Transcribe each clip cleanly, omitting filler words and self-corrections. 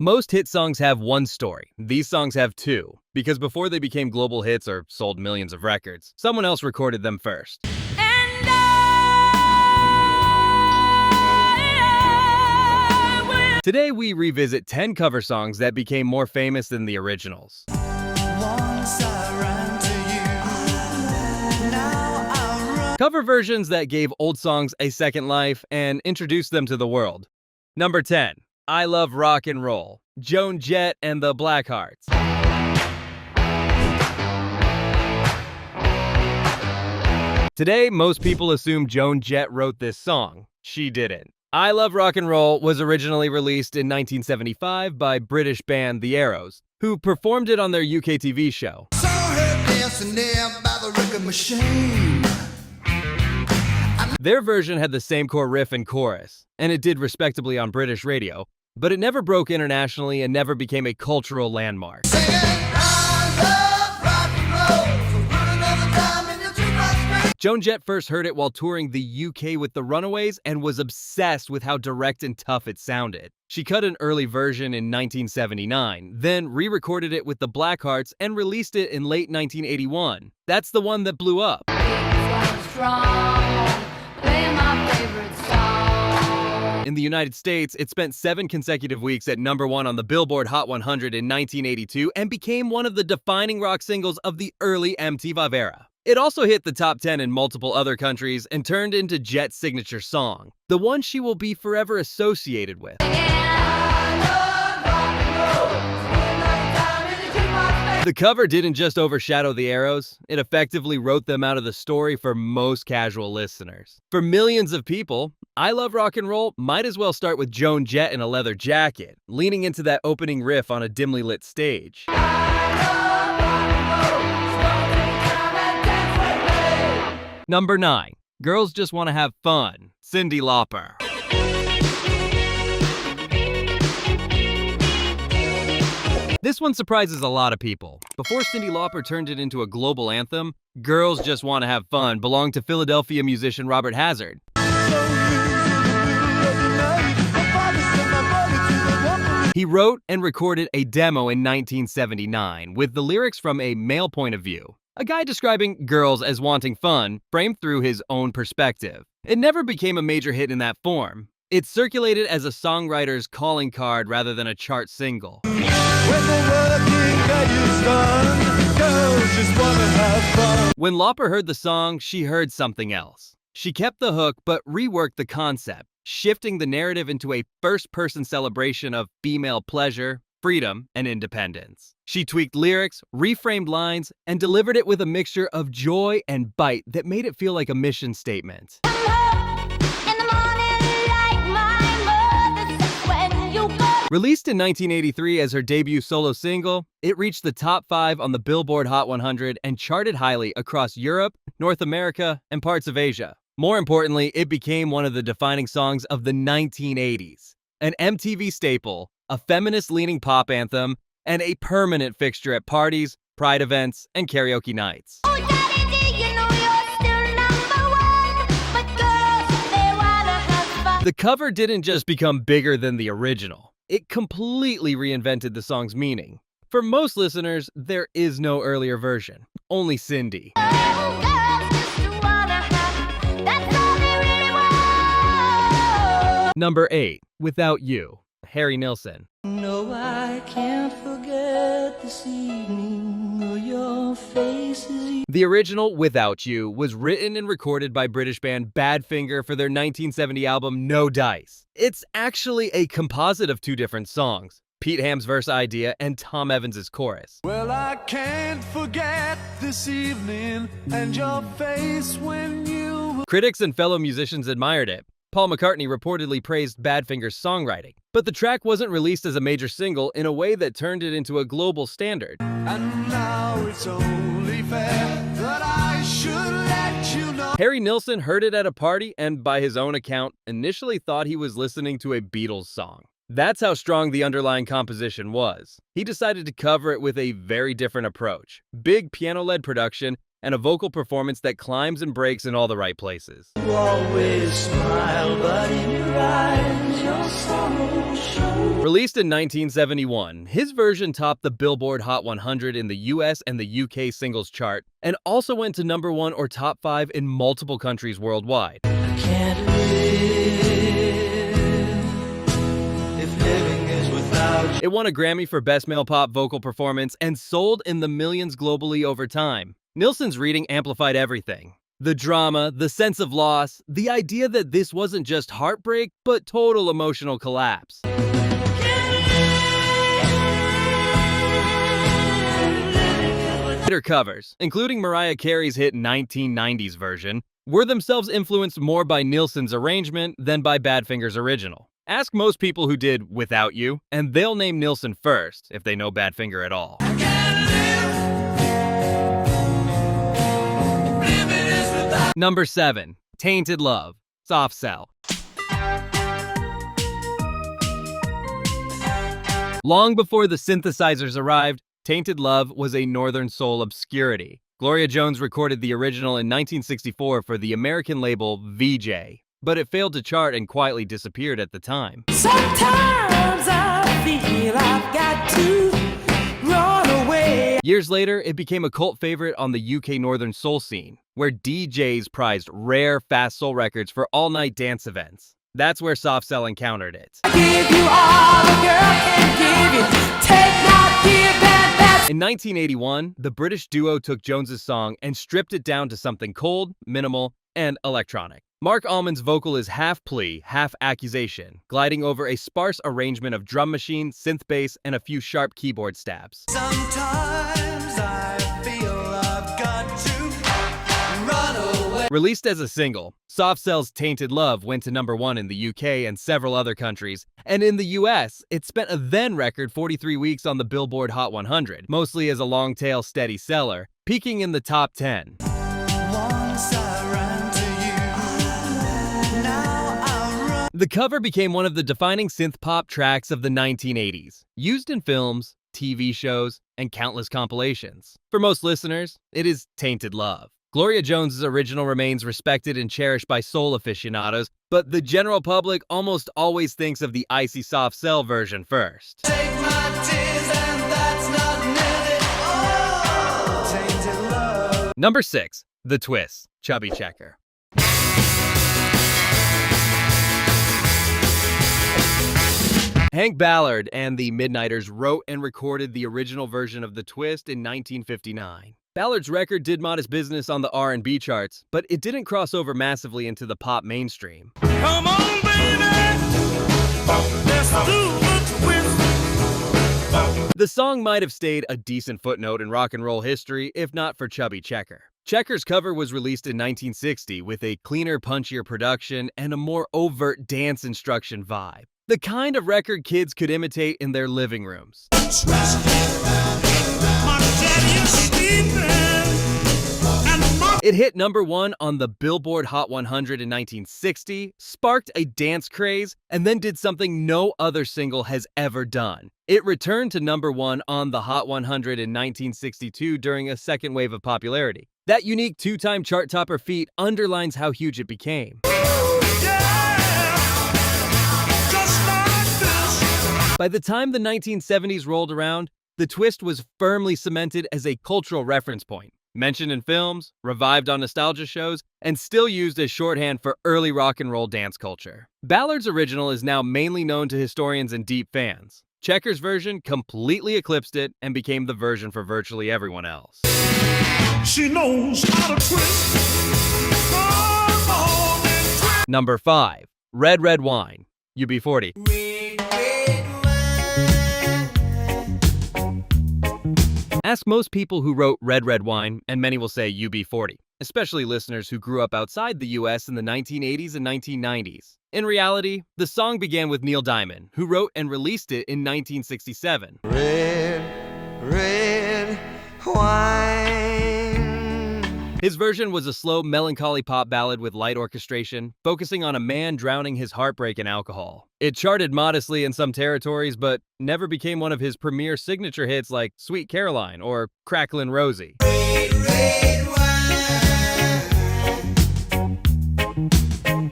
Most hit songs have one story. These songs have two, because before they became global hits or sold millions of records, someone else recorded them first. Today we revisit 10 cover songs that became more famous than the originals. Cover versions that gave old songs a second life and introduced them to the world. Number 10. I Love Rock and Roll, Joan Jett and the Blackhearts. Today, most people assume Joan Jett wrote this song. She didn't. I Love Rock and Roll was originally released in 1975 by British band The Arrows, who performed it on their UK TV show. Saw her dancing there by the record machine. Their version had the same core riff and chorus, and it did respectably on British radio, but it never broke internationally and never became a cultural landmark. Singing, I love rock and roll, so put another dime in your jukebox. Joan Jett first heard it while touring the UK with the Runaways and was obsessed with how direct and tough it sounded. She cut an early version in 1979, then re-recorded it with the Blackhearts and released it in late 1981. That's the one that blew up. In the United States, it spent 7 consecutive weeks at #1 on the Billboard Hot 100 in 1982 and became one of the defining rock singles of the early MTV era. It also hit the top 10 in multiple other countries and turned into Jett's signature song, the one she will be forever associated with. The cover didn't just overshadow the Arrows, it effectively wrote them out of the story for most casual listeners. For millions of people, I Love Rock and Roll might as well start with Joan Jett in a leather jacket, leaning into that opening riff on a dimly lit stage. Number 9. Girls Just Want to Have Fun, Cyndi Lauper. This one surprises a lot of people. Before Cyndi Lauper turned it into a global anthem, Girls Just Want to Have Fun belonged to Philadelphia musician Robert Hazard. He wrote and recorded a demo in 1979 with the lyrics from a male point of view. A guy describing girls as wanting fun, framed through his own perspective. It never became a major hit in that form. It circulated as a songwriter's calling card rather than a chart single. When Lauper heard the song, she heard something else. She kept the hook but reworked the concept, shifting the narrative into a first-person celebration of female pleasure, freedom, and independence. She tweaked lyrics, reframed lines, and delivered it with a mixture of joy and bite that made it feel like a mission statement. Released in 1983 as her debut solo single, it reached the top 5 on the Billboard Hot 100 and charted highly across Europe, North America, and parts of Asia. More importantly, it became one of the defining songs of the 1980s, an MTV staple, a feminist-leaning pop anthem, and a permanent fixture at parties, pride events, and karaoke nights. The cover didn't just become bigger than the original. It completely reinvented the song's meaning. For most listeners, there is no earlier version, only Cyndi. Number 8. Without You, Harry Nilsson. No, I can't forget this evening or your faces. The original, Without You, was written and recorded by British band Badfinger for their 1970 album No Dice. It's actually a composite of 2 different songs, Pete Ham's verse idea and Tom Evans's chorus. Well, I can't forget this evening and your face when you... Critics and fellow musicians admired it. Paul McCartney reportedly praised Badfinger's songwriting, but the track wasn't released as a major single in a way that turned it into a global standard. And now it's only fair that I should let you know. Harry Nilsson heard it at a party and, by his own account, initially thought he was listening to a Beatles song. That's how strong the underlying composition was. He decided to cover it with a very different approach, big piano-led production, and a vocal performance that climbs and breaks in all the right places. You always smile, but in your eyes your sorrow shows. Released in 1971, his version topped the Billboard Hot 100 in the US and the UK singles chart, and also went to number 1 or top 5 in multiple countries worldwide. I can't live if living is without you. It won a Grammy for Best Male Pop Vocal Performance and sold in the millions globally over time. Nilsson's reading amplified everything. The drama, the sense of loss, the idea that this wasn't just heartbreak, but total emotional collapse. Later covers, including Mariah Carey's hit 1990s version, were themselves influenced more by Nilsson's arrangement than by Badfinger's original. Ask most people who did Without You, and they'll name Nilsson first, if they know Badfinger at all. Number 7. Tainted Love, Soft Cell. Long before the synthesizers arrived, Tainted Love was a Northern Soul obscurity. Gloria Jones recorded the original in 1964 for the American label VJ, but it failed to chart and quietly disappeared at the time. Sometimes I feel I've got to run away. Years later, it became a cult favorite on the UK Northern Soul scene, where DJs prized rare, fast soul records for all-night dance events. That's where Soft Cell encountered it. I give you all a girl can give you. Take not, give that, that's. In 1981, the British duo took Jones's song and stripped it down to something cold, minimal, and electronic. Mark Allman's vocal is half plea, half accusation, gliding over a sparse arrangement of drum machine, synth bass, and a few sharp keyboard stabs. Sometimes I feel I've got to run away. Released as a single, Soft Cell's Tainted Love went to number 1 in the UK and several other countries, and in the US, it spent a then-record 43 weeks on the Billboard Hot 100, mostly as a long-tail steady seller, peaking in the top 10. Once I ran to you, now I run. The cover became one of the defining synth-pop tracks of the 1980s, used in films, TV shows, and countless compilations. For most listeners, it is Tainted Love. Gloria Jones's original remains respected and cherished by soul aficionados, but the general public almost always thinks of the icy Soft Cell version first. Take my tears and that's not nearly all. Tainted love. Number 6. The Twist, Chubby Checker. Hank Ballard and the Midnighters wrote and recorded the original version of The Twist in 1959. Ballard's record did modest business on the R&B charts, but it didn't cross over massively into the pop mainstream. Come on, baby. Let's do the twist. The song might have stayed a decent footnote in rock and roll history if not for Chubby Checker. Checker's cover was released in 1960 with a cleaner, punchier production and a more overt dance instruction vibe. The kind of record kids could imitate in their living rooms. My daddy is sleeping. It hit number 1 on the Billboard Hot 100 in 1960, sparked a dance craze, and then did something no other single has ever done. It returned to number 1 on the Hot 100 in 1962 during a second wave of popularity. That unique 2-time chart topper feat underlines how huge it became. By the time the 1970s rolled around, The Twist was firmly cemented as a cultural reference point. Mentioned in films, revived on nostalgia shows, and still used as shorthand for early rock and roll dance culture. Ballard's original is now mainly known to historians and deep fans. Checker's version completely eclipsed it and became the version for virtually everyone else. She knows how to twist. Number 5. Red Red Wine, UB40. Ask most people who wrote Red Red Wine, and many will say UB40, especially listeners who grew up outside the US in the 1980s and 1990s. In reality, the song began with Neil Diamond, who wrote and released it in 1967. Red, red wine. His version was a slow, melancholy pop ballad with light orchestration, focusing on a man drowning his heartbreak in alcohol. It charted modestly in some territories, but never became one of his premier signature hits like Sweet Caroline or Cracklin' Rosie. Red, red wine.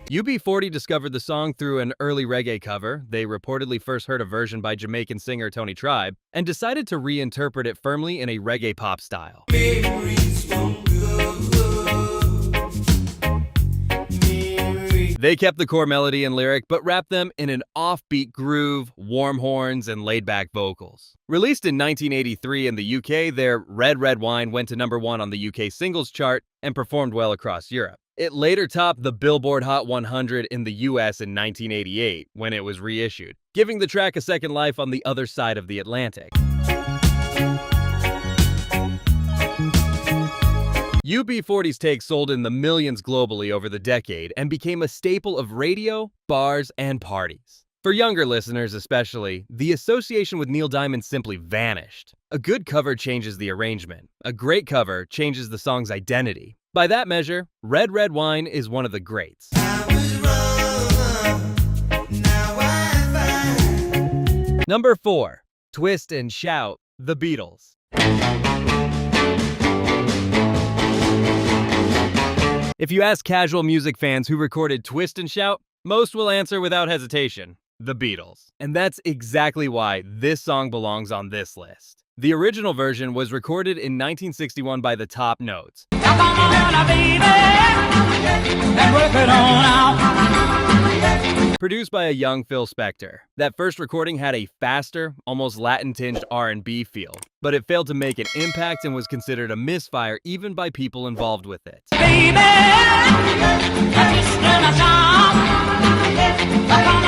UB40 discovered the song through an early reggae cover. They reportedly first heard a version by Jamaican singer Tony Tribe and decided to reinterpret it firmly in a reggae pop style. They kept the core melody and lyric, but wrapped them in an offbeat groove, warm horns, and laid-back vocals. Released in 1983 in the UK, their Red Red Wine went to #1 on the UK singles chart and performed well across Europe. It later topped the Billboard Hot 100 in the US in 1988 when it was reissued, giving the track a second life on the other side of the Atlantic. UB40's take sold in the millions globally over the decade and became a staple of radio, bars, and parties. For younger listeners especially, the association with Neil Diamond simply vanished. A good cover changes the arrangement. A great cover changes the song's identity. By that measure, Red Red Wine is one of the greats. Number 4. Twist and Shout, The Beatles. If you ask casual music fans who recorded Twist and Shout, most will answer without hesitation, The Beatles. And that's exactly why this song belongs on this list. The original version was recorded in 1961 by the Top Notes. Produced by a young Phil Spector. That first recording had a faster, almost Latin-tinged R&B feel, but it failed to make an impact and was considered a misfire even by people involved with it.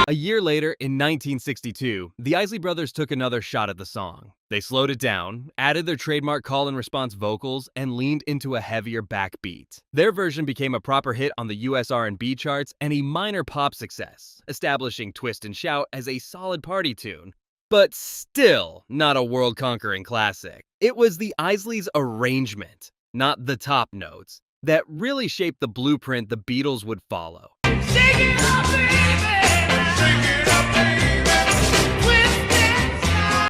A year later, in 1962, the Isley Brothers took another shot at the song. They slowed it down, added their trademark call-and-response vocals, and leaned into a heavier backbeat. Their version became a proper hit on the US R&B charts and a minor pop success, establishing Twist and Shout as a solid party tune, but still not a world-conquering classic. It was the Isleys' arrangement, not the Top Notes, that really shaped the blueprint the Beatles would follow.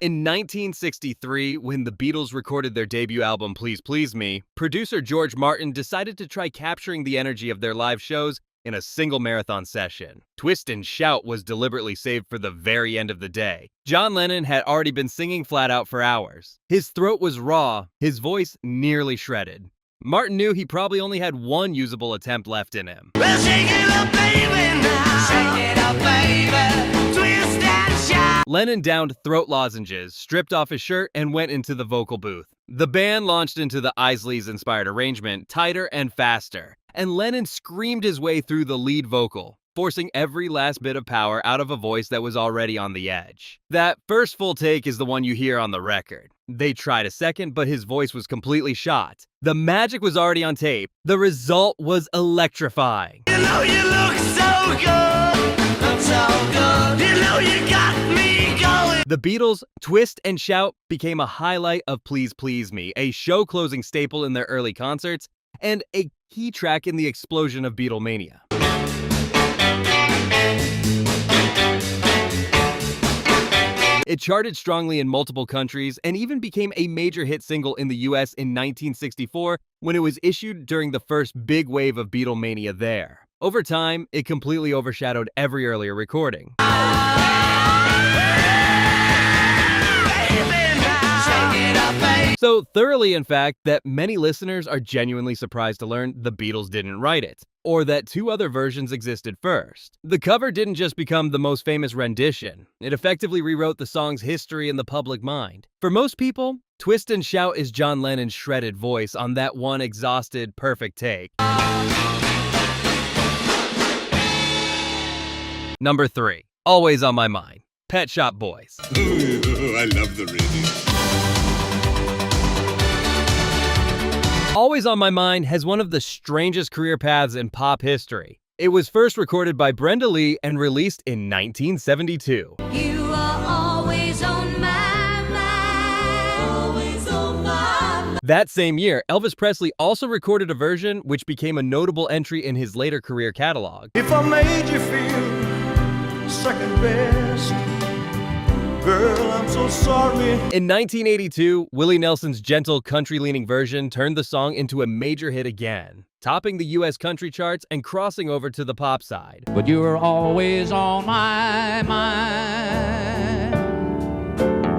In 1963, when the Beatles recorded their debut album Please Please Me, producer George Martin decided to try capturing the energy of their live shows in a single marathon session. Twist and Shout was deliberately saved for the very end of the day. John Lennon had already been singing flat out for hours. His throat was raw, his voice nearly shredded. Martin knew he probably only had one usable attempt left in him. Well, shake it up, baby, now. Shake it up, baby. Twist and shout. Lennon downed throat lozenges, stripped off his shirt, and went into the vocal booth. The band launched into the Isleys-inspired arrangement, Tighter and Faster, and Lennon screamed his way through the lead vocal, forcing every last bit of power out of a voice that was already on the edge. That first full take is the one you hear on the record. They tried a second, but his voice was completely shot. The magic was already on tape. The result was electrifying. You know you look so good. I'm so good. You know you got me going. The Beatles' Twist and Shout became a highlight of Please Please Me, a show-closing staple in their early concerts, and a key track in the explosion of Beatlemania. It charted strongly in multiple countries and even became a major hit single in the US in 1964 when it was issued during the first big wave of Beatlemania there. Over time, it completely overshadowed every earlier recording. So thoroughly, in fact, that many listeners are genuinely surprised to learn the Beatles didn't write it, or that two other versions existed first. The cover didn't just become the most famous rendition, it effectively rewrote the song's history in the public mind. For most people, Twist and Shout is John Lennon's shredded voice on that one exhausted, perfect take. Number 3, always on my mind, Pet Shop Boys. I love the radio. Always on My Mind has one of the strangest career paths in pop history. It was first recorded by Brenda Lee and released in 1972. You are always on my mind. Always on my mind. That same year, Elvis Presley also recorded a version which became a notable entry in his later career catalog. If I made you feel second best, Girl, I'm so sorry. In 1982, Willie Nelson's gentle country-leaning version turned the song into a major hit again, topping the US country charts and crossing over to the pop side. But you're always on my mind.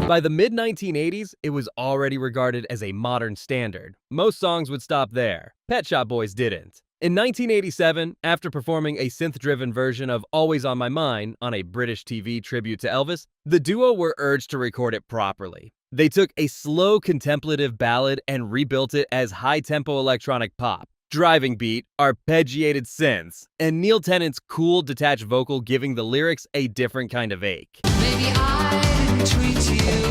By the mid-1980s, it was already regarded as a modern standard. Most songs would stop there. Pet Shop Boys didn't. In 1987, after performing a synth-driven version of Always on My Mind on a British TV tribute to Elvis, the duo were urged to record it properly. They took a slow, contemplative ballad and rebuilt it as high-tempo electronic pop, driving beat, arpeggiated synths, and Neil Tennant's cool, detached vocal giving the lyrics a different kind of ache. Maybe I didn't treat you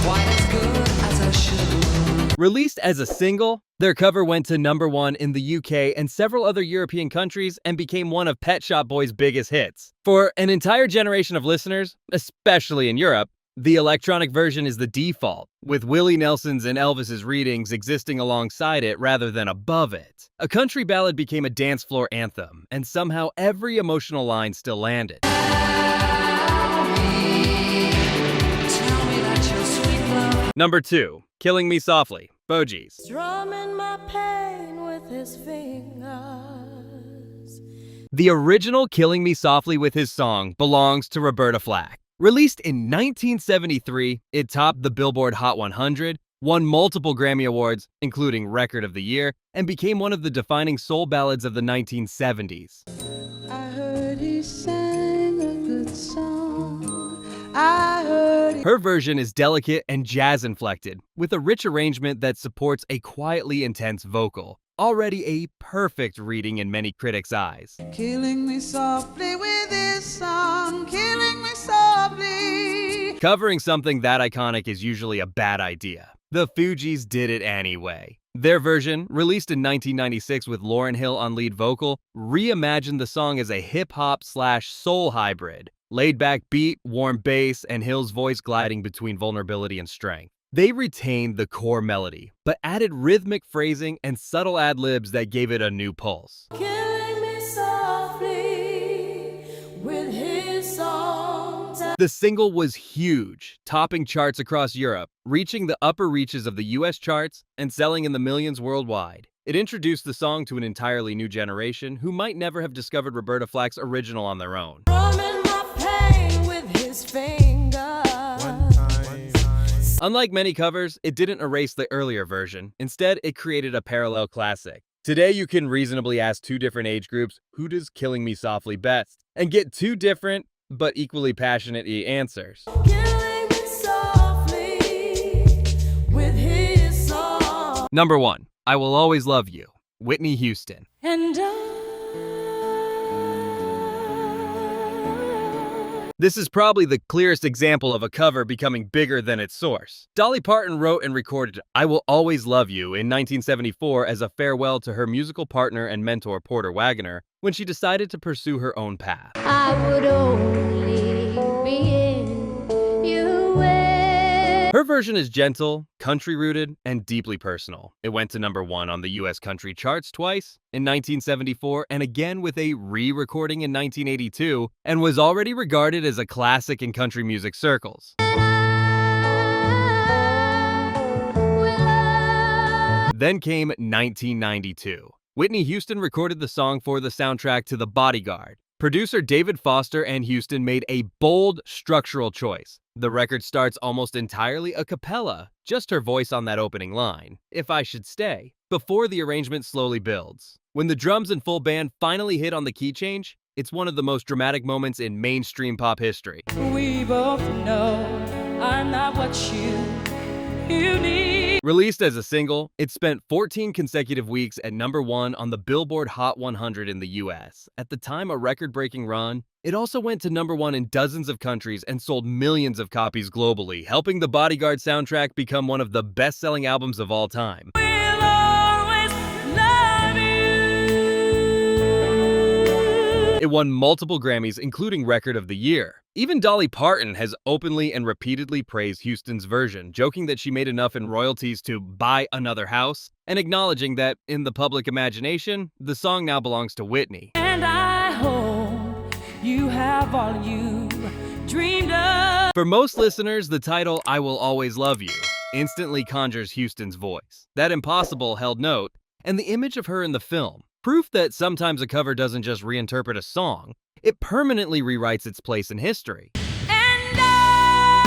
quite as good as I should. Released as a single, their cover went to #1 in the UK and several other European countries and became one of Pet Shop Boys' biggest hits. For an entire generation of listeners, especially in Europe, the electronic version is the default, with Willie Nelson's and Elvis's readings existing alongside it rather than above it. A country ballad became a dance floor anthem, and somehow every emotional line still landed. Number 2, Killing Me Softly, Bogeys. Strumming my pain with his fingers. The original Killing Me Softly with his song belongs to Roberta Flack. Released in 1973, it topped the Billboard Hot 100, won multiple Grammy Awards, including Record of the Year, and became one of the defining soul ballads of the 1970s. I heard he sang a good song. I heard Her version is delicate and jazz-inflected, with a rich arrangement that supports a quietly intense vocal. Already a perfect reading in many critics' eyes. killing me softly with his song, killing me softly. Covering something that iconic is usually a bad idea. The Fugees did it anyway. Their version, released in 1996 with Lauryn Hill on lead vocal, reimagined the song as a hip-hop/soul hybrid. Laid-back beat, warm bass, and Hill's voice gliding between vulnerability and strength. They retained the core melody, but added rhythmic phrasing and subtle ad-libs that gave it a new pulse. Killing me softly with his song. The single was huge, topping charts across Europe, reaching the upper reaches of the US charts, and selling in the millions worldwide. It introduced the song to an entirely new generation who might never have discovered Roberta Flack's original on their own. Drumming my pain with his fingers. Unlike many covers, it didn't erase the earlier version. Instead, it created a parallel classic. Today, you can reasonably ask two different age groups, who does Killing Me Softly best? And get two different, but equally passionate answers. Killing me softly with his song. Number 1, I Will Always Love You, Whitney Houston. And This is probably the clearest example of a cover becoming bigger than its source. Dolly Parton wrote and recorded I Will Always Love You in 1974 as a farewell to her musical partner and mentor Porter Wagoner when she decided to pursue her own path. I would only be in your way. Her version is gentle, country-rooted, and deeply personal. It went to #1 on the US country charts twice, in 1974 and again with a re-recording in 1982, and was already regarded as a classic in country music circles. Then came 1992. Whitney Houston recorded the song for the soundtrack to The Bodyguard. Producer David Foster and Houston made a bold structural choice. The record starts almost entirely a cappella, just her voice on that opening line, If I Should Stay, before the arrangement slowly builds. When the drums and full band finally hit on the key change, it's one of the most dramatic moments in mainstream pop history. we both know I'm not what you need. Released as a single, it spent 14 consecutive weeks at #1 on the Billboard Hot 100 in the US. At the time, a record-breaking run, it also went to #1 in dozens of countries and sold millions of copies globally, helping the Bodyguard soundtrack become one of the best-selling albums of all time. We'll always love you. It won multiple Grammys, including Record of the Year. Even Dolly Parton has openly and repeatedly praised Houston's version, joking that she made enough in royalties to buy another house, and acknowledging that, in the public imagination, the song now belongs to Whitney. And I hope you have all you dreamed of. For most listeners, the title I Will Always Love You instantly conjures Houston's voice, that impossible held note, and the image of her in the film. Proof that sometimes a cover doesn't just reinterpret a song, it permanently rewrites its place in history. And I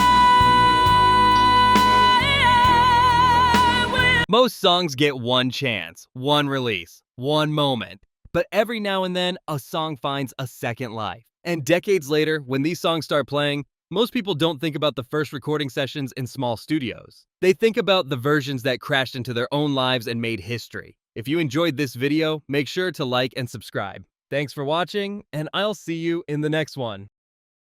will. Most songs get one chance, one release, one moment. But every now and then, a song finds a second life. And decades later, when these songs start playing, most people don't think about the first recording sessions in small studios. They think about the versions that crashed into their own lives and made history. If you enjoyed this video, make sure to like and subscribe. Thanks for watching, and I'll see you in the next one.